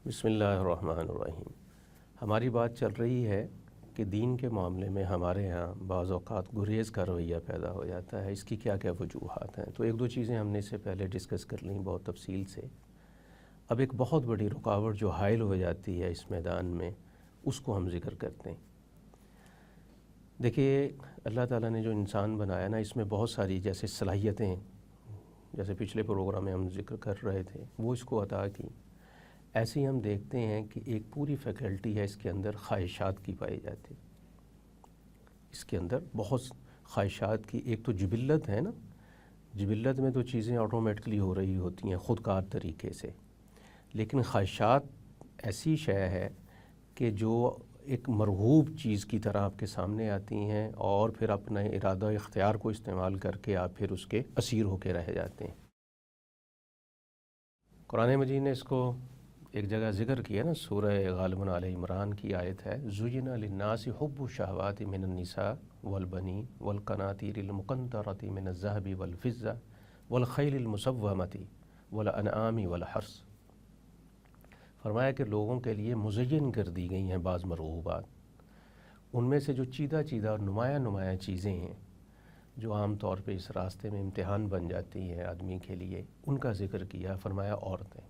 بسم اللہ الرحمن الرحیم۔ ہماری بات چل رہی ہے کہ دین کے معاملے میں ہمارے ہاں بعض اوقات گریز کا رویہ پیدا ہو جاتا ہے۔ اس کی کیا کیا وجوہات ہیں؟ تو ایک دو چیزیں ہم نے اس سے پہلے ڈسکس کر لیں بہت تفصیل سے۔ اب ایک بہت بڑی رکاوٹ جو حائل ہو جاتی ہے اس میدان میں، اس کو ہم ذکر کرتے ہیں۔ دیکھیے، اللہ تعالیٰ نے جو انسان بنایا نا، اس میں بہت ساری جیسے صلاحیتیں، جیسے پچھلے پروگرام میں ہم ذکر کر رہے تھے، وہ اس کو عطا کی۔ ایسے ہی ہم دیکھتے ہیں کہ ایک پوری فیکلٹی ہے اس کے اندر خواہشات کی پائی جاتی۔ اس کے اندر بہت خواہشات کی ایک تو جبلت ہے نا، جبلت میں تو چیزیں آٹومیٹکلی ہو رہی ہوتی ہیں خود کار طریقے سے، لیکن خواہشات ایسی شے ہے کہ جو ایک مرغوب چیز کی طرح آپ کے سامنے آتی ہیں، اور پھر اپنے ارادہ اختیار کو استعمال کر کے آپ پھر اس کے اسیر ہو کے رہ جاتے ہیں۔ قرآن مجید نے اس کو ایک جگہ ذکر کیا نا، سورہ غالباً آل عمران کی آیت ہے، زُیِّنَ لِلنَّاسِ حُبُّ الشَّهَوَاتِ مِنَ النِّسَاءِ وَالْبَنِينَ وَالْقَنَاطِيرِ الْمُقَنطَرَةِ مِنَ الذَّهَبِ وَالْفِضَّةِ وَالْخَيْلِ الْمُسَوَّمَةِ وَالْأَنْعَامِ وَالْحَرْثِ۔ فرمایا کہ لوگوں کے لیے مزین کر دی گئی ہیں بعض مرغوبات، ان میں سے جو چیدہ چیدہ اور نمایاں نمایاں چیزیں ہیں جو عام طور پہ اس راستے میں امتحان بن جاتی ہیں آدمی کے لیے، ان کا ذکر کیا۔ فرمایا عورتیں،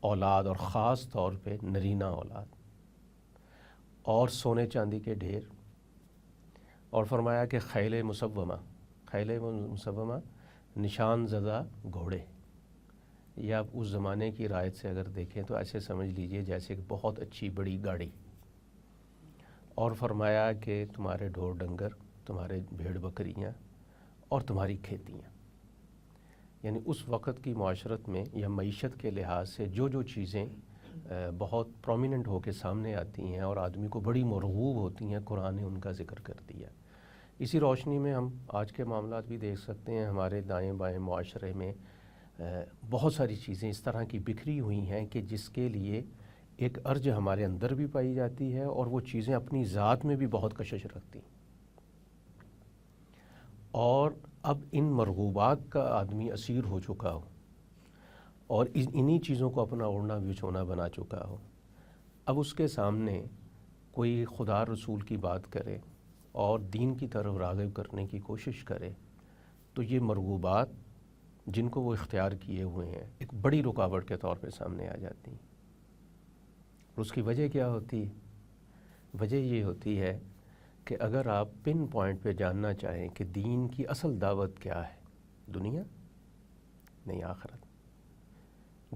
اولاد، اور خاص طور پہ نرینہ اولاد، اور سونے چاندی کے ڈھیر، اور فرمایا کہ خیل مسومہ، خیل مسومہ نشان زدہ گھوڑے، یا آپ اس زمانے کی رایت سے اگر دیکھیں تو ایسے سمجھ لیجئے جیسے کہ بہت اچھی بڑی گاڑی، اور فرمایا کہ تمہارے ڈھور ڈنگر، تمہارے بھیڑ بکریاں، اور تمہاری کھیتیاں۔ یعنی اس وقت کی معاشرت میں یا معیشت کے لحاظ سے جو جو چیزیں بہت پرومیننٹ ہو کے سامنے آتی ہیں اور آدمی کو بڑی مرغوب ہوتی ہیں، قرآن نے ان کا ذکر کر دیا۔ اسی روشنی میں ہم آج کے معاملات بھی دیکھ سکتے ہیں۔ ہمارے دائیں بائیں معاشرے میں بہت ساری چیزیں اس طرح کی بکھری ہوئی ہیں کہ جس کے لیے ایک ارج ہمارے اندر بھی پائی جاتی ہے، اور وہ چیزیں اپنی ذات میں بھی بہت کشش رکھتی ہیں، اور اب ان مرغوبات کا آدمی اسیر ہو چکا ہو اور انہی چیزوں کو اپنا اوڑھنا بچھونا بنا چکا ہو۔ اب اس کے سامنے کوئی خدا رسول کی بات کرے اور دین کی طرف راغب کرنے کی کوشش کرے تو یہ مرغوبات جن کو وہ اختیار کیے ہوئے ہیں ایک بڑی رکاوٹ کے طور پہ سامنے آ جاتی ہیں۔ اور اس کی وجہ کیا ہوتی ہے؟ وجہ یہ ہوتی ہے کہ اگر آپ پن پوائنٹ پہ جاننا چاہیں کہ دین کی اصل دعوت کیا ہے، دنیا نہیں آخرت۔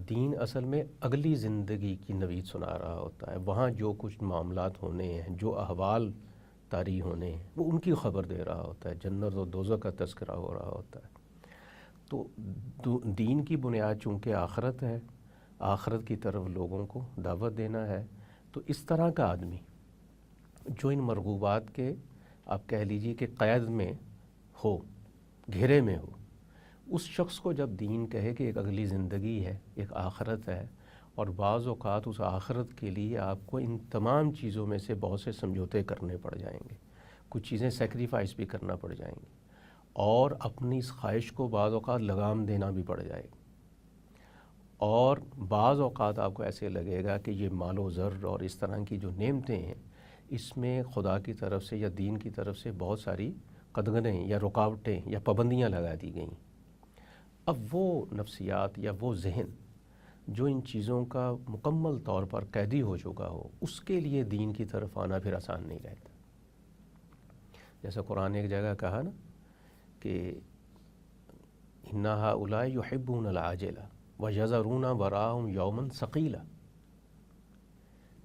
دین اصل میں اگلی زندگی کی نوید سنا رہا ہوتا ہے، وہاں جو کچھ معاملات ہونے ہیں، جو احوال طاری ہونے ہیں، وہ ان کی خبر دے رہا ہوتا ہے، جنت و دوزخ کا تذکرہ ہو رہا ہوتا ہے۔ تو دین کی بنیاد چونکہ آخرت ہے، آخرت کی طرف لوگوں کو دعوت دینا ہے، تو اس طرح کا آدمی جو ان مرغوبات کے آپ کہہ لیجئے کہ قید میں ہو، گھیرے میں ہو، اس شخص کو جب دین کہے کہ ایک اگلی زندگی ہے، ایک آخرت ہے، اور بعض اوقات اس آخرت کے لیے آپ کو ان تمام چیزوں میں سے بہت سے سمجھوتے کرنے پڑ جائیں گے، کچھ چیزیں سیکریفائس بھی کرنا پڑ جائیں گی، اور اپنی اس خواہش کو بعض اوقات لگام دینا بھی پڑ جائے گا، اور بعض اوقات آپ کو ایسے لگے گا کہ یہ مال و زر اور اس طرح کی جو نعمتیں ہیں، اس میں خدا کی طرف سے یا دین کی طرف سے بہت ساری قدغنیں یا رکاوٹیں یا پابندیاں لگا دی گئیں۔ اب وہ نفسیات یا وہ ذہن جو ان چیزوں کا مکمل طور پر قیدی ہو چکا ہو، اس کے لیے دین کی طرف آنا پھر آسان نہیں رہتا۔ جیسا قرآن نے ایک جگہ کہا نا کہ اِنَّ هَؤُلَاءِ يُحِبُّونَ الْعَاجِلَةَ وَيَذَرُونَ وَرَاءَهُمْ يَوْمًا ثَقِيلًا،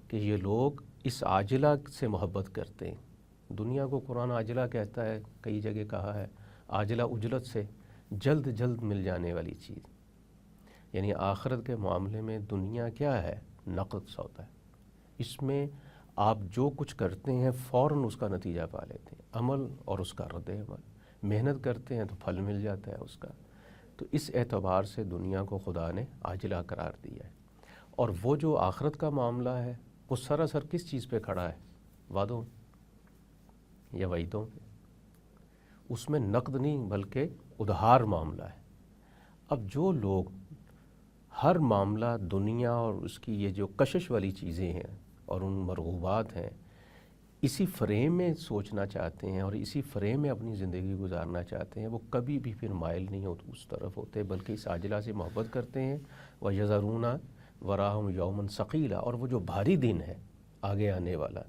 کہ یہ لوگ اس عاجلہ سے محبت کرتے ہیں۔ دنیا کو قرآن عاجلہ کہتا ہے، کئی جگہ کہا ہے عاجلہ اجلت سے جلد جلد مل جانے والی چیز، یعنی آخرت کے معاملے میں دنیا کیا ہے؟ نقد سودا ہے۔ اس میں آپ جو کچھ کرتے ہیں فوراً اس کا نتیجہ پا لیتے ہیں، عمل اور اس کا رد عمل، محنت کرتے ہیں تو پھل مل جاتا ہے اس کا۔ تو اس اعتبار سے دنیا کو خدا نے عاجلہ قرار دیا ہے، اور وہ جو آخرت کا معاملہ ہے وہ سراسر کس چیز پہ کھڑا ہے؟ وعدوں یا وعیدوں پہ۔ اس میں نقد نہیں بلکہ ادھار معاملہ ہے۔ اب جو لوگ ہر معاملہ دنیا اور اس کی یہ جو کشش والی چیزیں ہیں اور ان مرغوبات ہیں، اسی فریم میں سوچنا چاہتے ہیں اور اسی فریم میں اپنی زندگی گزارنا چاہتے ہیں، وہ کبھی بھی پھر مائل نہیں ہوتے اس طرف ہوتے، بلکہ اس عاجلہ سے محبت کرتے ہیں۔ وَيَذَرُونَ وَرَاهُمْ يَوْمًا ثَقِيلًا، اور وہ جو بھاری دن ہے آگے آنے والا،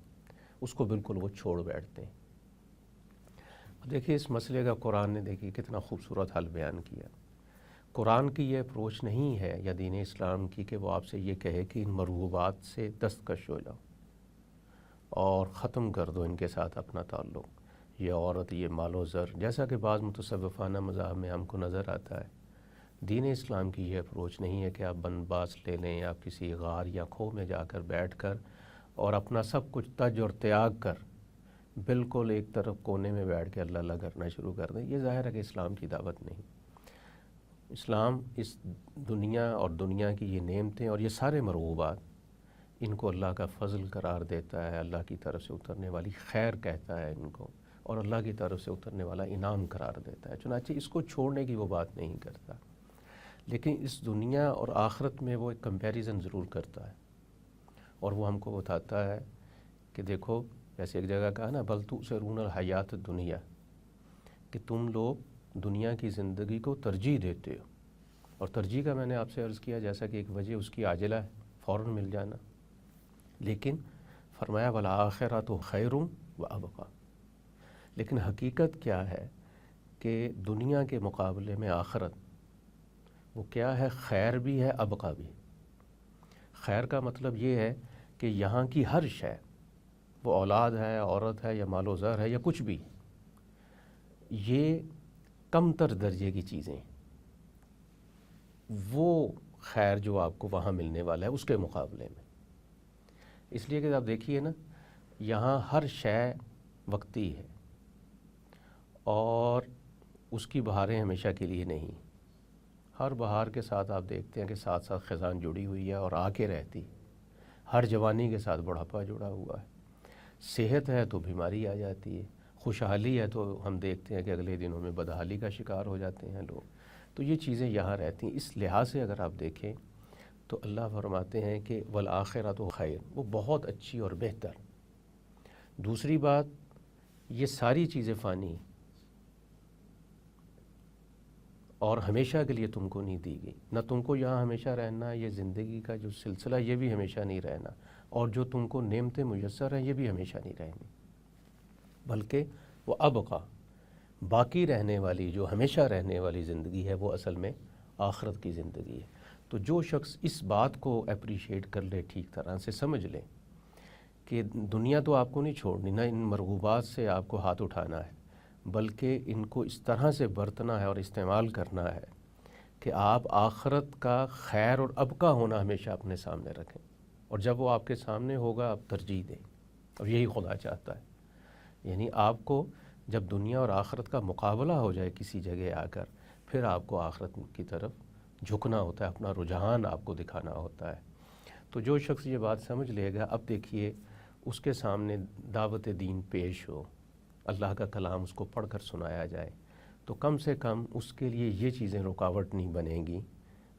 اس کو بالکل وہ چھوڑ بیٹھتے ہیں۔ دیکھیے اس مسئلے کا قرآن نے دیکھیے کتنا خوبصورت حل بیان کیا۔ قرآن کی یہ اپروچ نہیں ہے یا دین اسلام کی کہ وہ آپ سے یہ کہے کہ ان مرغوبات سے دستکش ہو جاؤ اور ختم کر دو ان کے ساتھ اپنا تعلق، یہ عورت، یہ مال و زر، جیسا کہ بعض متصوفانہ مذاہب میں ہم کو نظر آتا ہے۔ دین اسلام کی یہ اپروچ نہیں ہے کہ آپ بندباس لے لیں یا کسی غار یا کھو میں جا کر بیٹھ کر اور اپنا سب کچھ تج اور تیاگ کر بالکل ایک طرف کونے میں بیٹھ کے اللہ اللہ کرنا شروع کر دیں۔ یہ ظاہر ہے کہ اسلام کی دعوت نہیں۔ اسلام اس دنیا اور دنیا کی یہ نعمتیں اور یہ سارے مرغوبات، ان کو اللہ کا فضل قرار دیتا ہے، اللہ کی طرف سے اترنے والی خیر کہتا ہے ان کو، اور اللہ کی طرف سے اترنے والا انعام قرار دیتا ہے۔ چنانچہ اس کو چھوڑنے کی وہ بات نہیں کرتا، لیکن اس دنیا اور آخرت میں وہ ایک کمپیریزن ضرور کرتا ہے، اور وہ ہم کو بتاتا ہے کہ دیکھو، جیسے ایک جگہ کہا نا، بل تؤثرون الحیات الدنیا، کہ تم لوگ دنیا کی زندگی کو ترجیح دیتے ہو، اور ترجیح کا میں نے آپ سے عرض کیا جیسا کہ ایک وجہ اس کی عاجلہ ہے، فوراً مل جانا، لیکن فرمایا والآخرۃ خیر وابقیٰ، لیکن حقیقت کیا ہے کہ دنیا کے مقابلے میں آخرت وہ کیا ہے؟ خیر بھی ہے، ابقا بھی۔ خیر کا مطلب یہ ہے کہ یہاں کی ہر شے، وہ اولاد ہے، عورت ہے، یا مال و زر ہے، یا کچھ بھی، یہ کم تر درجے کی چیزیں، وہ خیر جو آپ کو وہاں ملنے والا ہے اس کے مقابلے میں۔ اس لیے کہ آپ دیکھیے نا، یہاں ہر شے وقتی ہے اور اس کی بہاریں ہمیشہ کے لیے نہیں۔ ہر بہار کے ساتھ آپ دیکھتے ہیں کہ ساتھ ساتھ خزان جڑی ہوئی ہے اور آ کے رہتی، ہر جوانی کے ساتھ بڑھاپا جڑا ہوا ہے، صحت ہے تو بیماری آ جاتی ہے، خوشحالی ہے تو ہم دیکھتے ہیں کہ اگلے دنوں میں بدحالی کا شکار ہو جاتے ہیں لوگ۔ تو یہ چیزیں یہاں رہتی ہیں۔ اس لحاظ سے اگر آپ دیکھیں تو اللہ فرماتے ہیں کہ والآخرۃ خیر، وہ بہت اچھی اور بہتر۔ دوسری بات، یہ ساری چیزیں فانی اور ہمیشہ کے لیے تم کو نہیں دی گئی، نہ تم کو یہاں ہمیشہ رہنا، یہ زندگی کا جو سلسلہ یہ بھی ہمیشہ نہیں رہنا، اور جو تم کو نعمتیں میسر ہیں یہ بھی ہمیشہ نہیں رہنی، بلکہ وہ ابقا، باقی رہنے والی، جو ہمیشہ رہنے والی زندگی ہے وہ اصل میں آخرت کی زندگی ہے۔ تو جو شخص اس بات کو اپریشیٹ کر لے، ٹھیک طرح سے سمجھ لے کہ دنیا تو آپ کو نہیں چھوڑنی، نہ ان مرغوبات سے آپ کو ہاتھ اٹھانا ہے، بلکہ ان کو اس طرح سے برتنا ہے اور استعمال کرنا ہے کہ آپ آخرت کا خیر اور ابقا ہونا ہمیشہ اپنے سامنے رکھیں، اور جب وہ آپ کے سامنے ہوگا آپ ترجیح دیں، اور یہی خدا چاہتا ہے۔ یعنی آپ کو جب دنیا اور آخرت کا مقابلہ ہو جائے کسی جگہ آ کر، پھر آپ کو آخرت کی طرف جھکنا ہوتا ہے، اپنا رجحان آپ کو دکھانا ہوتا ہے۔ تو جو شخص یہ بات سمجھ لے گا، اب دیکھیے اس کے سامنے دعوت دین پیش ہو، اللہ کا کلام اس کو پڑھ کر سنایا جائے، تو کم سے کم اس کے لیے یہ چیزیں رکاوٹ نہیں بنیں گی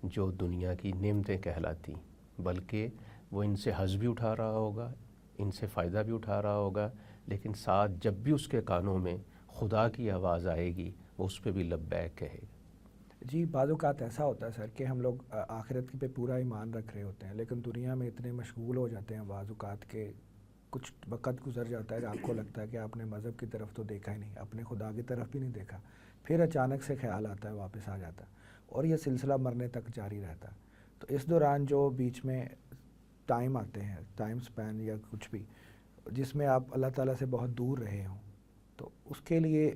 جو دنیا کی نعمتیں کہلاتی، بلکہ وہ ان سے حظ بھی اٹھا رہا ہوگا، ان سے فائدہ بھی اٹھا رہا ہوگا، لیکن ساتھ جب بھی اس کے کانوں میں خدا کی آواز آئے گی وہ اس پہ بھی لبیک کہے گا۔ جی، بعض اوقات ایسا ہوتا ہے سر کہ ہم لوگ آخرت پہ پورا ایمان رکھ رہے ہوتے ہیں، لیکن دنیا میں اتنے مشغول ہو جاتے ہیں بعض اوقات کہ کچھ وقت گزر جاتا ہے کہ آپ کو لگتا ہے کہ آپ نے مذہب کی طرف تو دیکھا ہی نہیں، اپنے خدا کی طرف بھی نہیں دیکھا، پھر اچانک سے خیال آتا ہے، واپس آ جاتا ہے، اور یہ سلسلہ مرنے تک جاری رہتا ہے۔ تو اس دوران جو بیچ میں ٹائم آتے ہیں، ٹائم سپین یا کچھ بھی، جس میں آپ اللہ تعالیٰ سے بہت دور رہے ہوں، تو اس کے لیے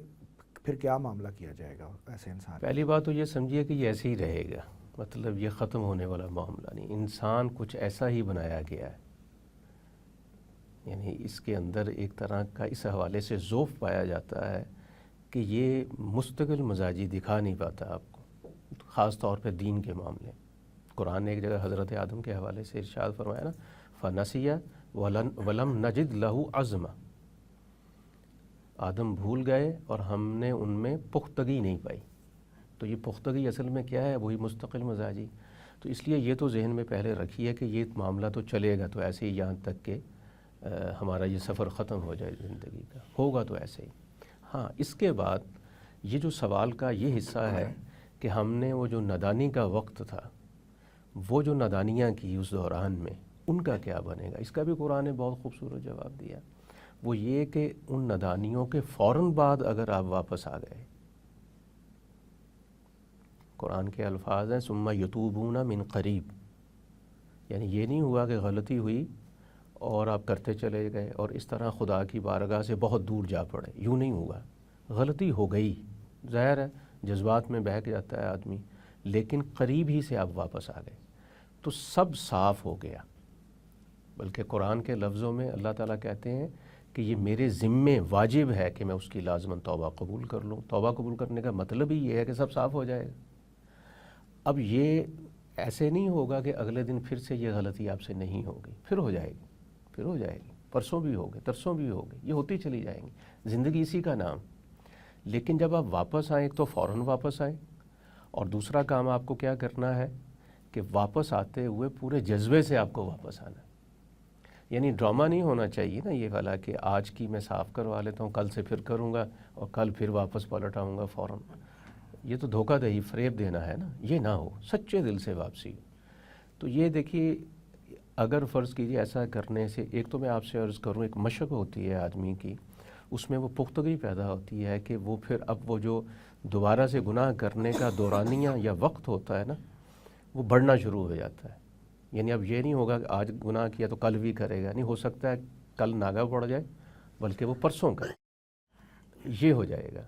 پھر کیا معاملہ کیا جائے گا ایسے انسان؟ پہلی بات تو یہ سمجھیے کہ یہ ایسے ہی رہے گا، مطلب یہ ختم ہونے والا معاملہ نہیں۔ انسان کچھ ایسا ہی بنایا گیا ہے، یعنی اس کے اندر ایک طرح کا اس حوالے سے ذوف پایا جاتا ہے کہ یہ مستقل مزاجی دکھا نہیں پاتا آپ کو، خاص طور پہ دین کے معاملے۔ قرآن نے ایک جگہ حضرت آدم کے حوالے سے ارشاد فرمایا نا، فَنَسِيَ وَلَمْ نَجِدْ لَهُ عَزْمًا، آدم بھول گئے اور ہم نے ان میں پختگی نہیں پائی۔ تو یہ پختگی اصل میں کیا ہے؟ وہی مستقل مزاجی۔ تو اس لیے یہ تو ذہن میں پہلے رکھیے کہ یہ معاملہ تو چلے گا تو ایسے ہی یہاں تک کہ ہمارا یہ سفر ختم ہو جائے زندگی کا، ہوگا تو ایسے ہی۔ ہاں، اس کے بعد یہ جو سوال کا یہ حصہ ہے کہ ہم نے وہ جو نادانی کا وقت تھا، وہ جو نادانیاں کی اس دوران میں، ان کا کیا بنے گا؟ اس کا بھی قرآن نے بہت خوبصورت جواب دیا۔ وہ یہ کہ ان نادانیوں کے فوراً بعد اگر آپ واپس آ گئے، قرآن کے الفاظ ہیں ثم یتوبون من قریب، یعنی یہ نہیں ہوا کہ غلطی ہوئی اور آپ کرتے چلے گئے اور اس طرح خدا کی بارگاہ سے بہت دور جا پڑے، یوں نہیں ہوا۔ غلطی ہو گئی، ظاہر ہے جذبات میں بہک جاتا ہے آدمی، لیکن قریب ہی سے آپ واپس آ گئے تو سب صاف ہو گیا۔ بلکہ قرآن کے لفظوں میں اللہ تعالیٰ کہتے ہیں کہ یہ میرے ذمے واجب ہے کہ میں اس کی لازماً توبہ قبول کر لوں۔ توبہ قبول کرنے کا مطلب ہی یہ ہے کہ سب صاف ہو جائے گا۔ اب یہ ایسے نہیں ہوگا کہ اگلے دن پھر سے یہ غلطی آپ سے نہیں ہوگی، پھر ہو جائے گی، پھر ہو جائے گی، پرسوں بھی ہوگی، ترسوں بھی ہوگی، یہ ہوتی چلی جائیں گی، زندگی اسی کا نام۔ لیکن جب آپ واپس آئیں تو فوراً واپس آئیں، اور دوسرا کام آپ کو کیا کرنا ہے کہ واپس آتے ہوئے پورے جذبے سے آپ کو واپس آنا ہے۔ یعنی ڈرامہ نہیں ہونا چاہیے نا یہ والا کہ آج کی میں صاف کروا لیتا ہوں، کل سے پھر کروں گا اور کل پھر واپس پلٹ آؤں گا فوراً۔ یہ تو دھوکہ دہی، فریب دینا ہے نا، یہ نہ ہو، سچے دل سے واپسی ہو۔ تو یہ دیکھیے، اگر فرض کیجیے ایسا کرنے سے، ایک تو میں آپ سے عرض کروں، ایک مشق ہوتی ہے آدمی کی، اس میں وہ پختگی پیدا ہوتی ہے کہ وہ پھر اب وہ جو دوبارہ سے گناہ کرنے کا دورانیہ یا وقت ہوتا ہے نا، وہ بڑھنا شروع ہو جاتا ہے۔ یعنی اب یہ نہیں ہوگا کہ آج گناہ کیا تو کل بھی کرے گا، نہیں ہو سکتا ہے کل ناگا پڑ جائے بلکہ وہ پرسوں کرے، یہ ہو جائے گا۔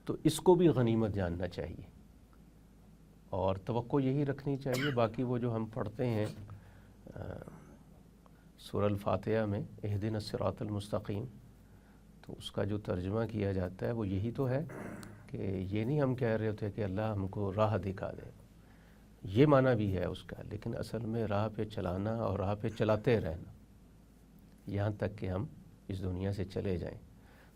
تو اس کو بھی غنیمت جاننا چاہیے اور توقع یہی رکھنی چاہیے۔ باقی وہ جو ہم پڑھتے ہیں سورہ الفاتحہ میں اہدنا الصراط المستقیم، تو اس کا جو ترجمہ کیا جاتا ہے وہ یہی تو ہے کہ یہ نہیں ہم کہہ رہے ہوتے کہ اللہ ہم کو راہ دکھا دے، یہ معنی بھی ہے اس کا، لیکن اصل میں راہ پہ چلانا اور راہ پہ چلاتے رہنا یہاں تک کہ ہم اس دنیا سے چلے جائیں۔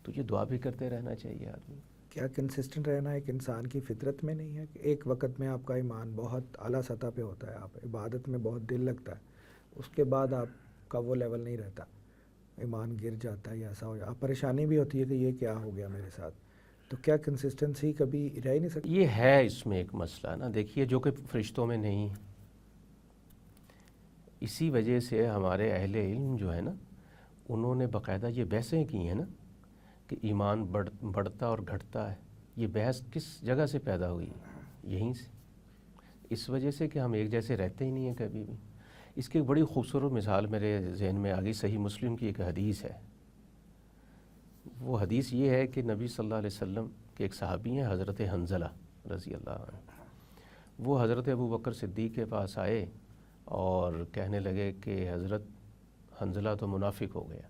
تو یہ دعا بھی کرتے رہنا چاہیے آدمی۔ کیا کنسسٹنٹ رہنا ایک انسان کی فطرت میں نہیں ہے کہ ایک وقت میں آپ کا ایمان بہت اعلیٰ سطح پہ ہوتا ہے، آپ عبادت میں بہت دل لگتا ہے، اس کے بعد آپ کا وہ لیول نہیں رہتا، ایمان گر جاتا ہے یا ایسا ہو جاتا، پریشانی بھی ہوتی ہے کہ یہ کیا ہو گیا میرے ساتھ؟ تو کیا کنسسٹنسی کبھی رہ ہی نہیں سکتی؟ یہ ہے اس میں ایک مسئلہ نا، دیکھیے جو کہ فرشتوں میں نہیں، اسی وجہ سے ہمارے اہل علم جو ہے نا، انہوں نے باقاعدہ یہ بحثیں کی ہیں نا کہ ایمان بڑھتا اور گھٹتا ہے۔ یہ بحث کس جگہ سے پیدا ہوئی؟ یہیں سے، اس وجہ سے کہ ہم ایک جیسے رہتے ہی نہیں ہیں کبھی بھی۔ اس کی ایک بڑی خوبصورت مثال میرے ذہن میں آ گئی، صحیح مسلم کی ایک حدیث ہے۔ وہ حدیث یہ ہے کہ نبی صلی اللہ علیہ وسلم کے ایک صحابی ہیں حضرت حنظلہ رضی اللہ عنہ، وہ حضرت ابو بکر صدیق کے پاس آئے اور کہنے لگے کہ حضرت حنظلہ تو منافق ہو گیا۔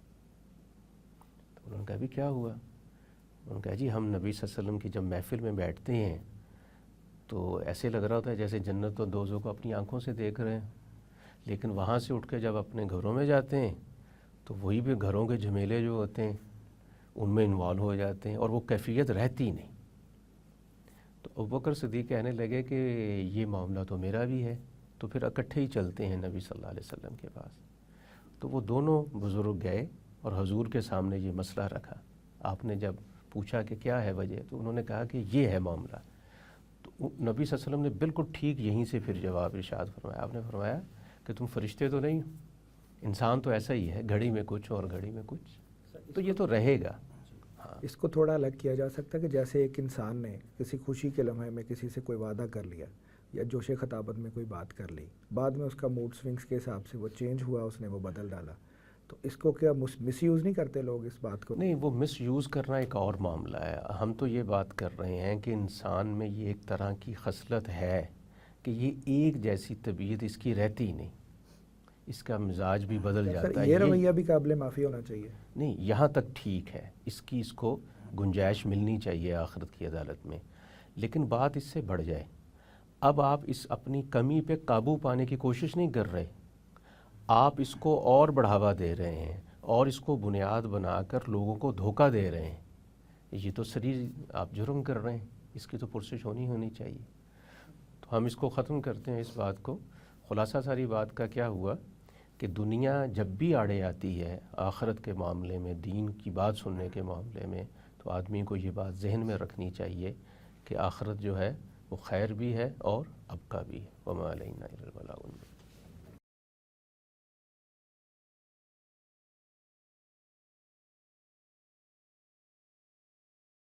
تو انہوں نے کہا بھی کیا ہوا؟ انہوں نے کہا جی ہم نبی صلی اللہ علیہ وسلم کی جب محفل میں بیٹھتے ہیں تو ایسے لگ رہا ہوتا ہے جیسے جنت و دوزخ کو اپنی آنکھوں سے دیکھ رہے ہیں، لیکن وہاں سے اٹھ کے جب اپنے گھروں میں جاتے ہیں تو وہی بھی گھروں کے جھمیلے جو ہوتے ہیں ان میں انوالو ہو جاتے ہیں اور وہ کیفیت رہتی نہیں۔ تو ابوبکر صدیق کہنے لگے کہ یہ معاملہ تو میرا بھی ہے، تو پھر اکٹھے ہی چلتے ہیں نبی صلی اللہ علیہ وسلم کے پاس۔ تو وہ دونوں بزرگ گئے اور حضور کے سامنے یہ مسئلہ رکھا۔ آپ نے جب پوچھا کہ کیا ہے وجہ، تو انہوں نے کہا کہ یہ ہے معاملہ۔ تو نبی صلی اللہ علیہ وسلم نے بالکل ٹھیک یہیں سے پھر جواب ارشاد فرمایا۔ آپ نے فرمایا کہ تم فرشتے تو نہیں، انسان تو ایسا ہی ہے، گھڑی میں کچھ اور گھڑی میں کچھ، تو یہ تو رہے گا۔ ہاں، اس کو تھوڑا الگ کیا جا سکتا ہے کہ جیسے ایک انسان نے کسی خوشی کے لمحے میں کسی سے کوئی وعدہ کر لیا یا جوش خطابت میں کوئی بات کر لی، بعد میں اس کا موڈ سوئنگز کے حساب سے وہ چینج ہوا، اس نے وہ بدل ڈالا، تو اس کو کیا مس یوز نہیں کرتے لوگ اس بات کو؟ نہیں، وہ مس یوز کرنا ایک اور معاملہ ہے۔ ہم تو یہ بات کر رہے ہیں کہ انسان میں یہ ایک طرح کی خصلت ہے کہ یہ ایک جیسی طبیعت اس کی رہتی نہیں، اس کا مزاج بھی بدل جاتا ہے۔ یہ رویہ بھی قابل معافی ہونا چاہیے۔ نہیں، یہاں تک ٹھیک ہے، اس کو گنجائش ملنی چاہیے آخرت کی عدالت میں، لیکن بات اس سے بڑھ جائے، اب آپ اس اپنی کمی پہ قابو پانے کی کوشش نہیں کر رہے، آپ اس کو اور بڑھاوا دے رہے ہیں اور اس کو بنیاد بنا کر لوگوں کو دھوکہ دے رہے ہیں۔ یہ تو سری آپ جرم کر رہے ہیں، اس کی تو پرسش ہونی چاہیے۔ تو ہم اس کو ختم کرتے ہیں اس بات کو خلاصہ ساری بات کا کیا ہوا کہ دنیا جب بھی آڑے آتی ہے آخرت کے معاملے میں، دین کی بات سننے کے معاملے میں، تو آدمی کو یہ بات ذہن میں رکھنی چاہیے کہ آخرت جو ہے وہ خیر بھی ہے اور اب کا بھی ہے۔ وما علینا الا البلاغ المبین۔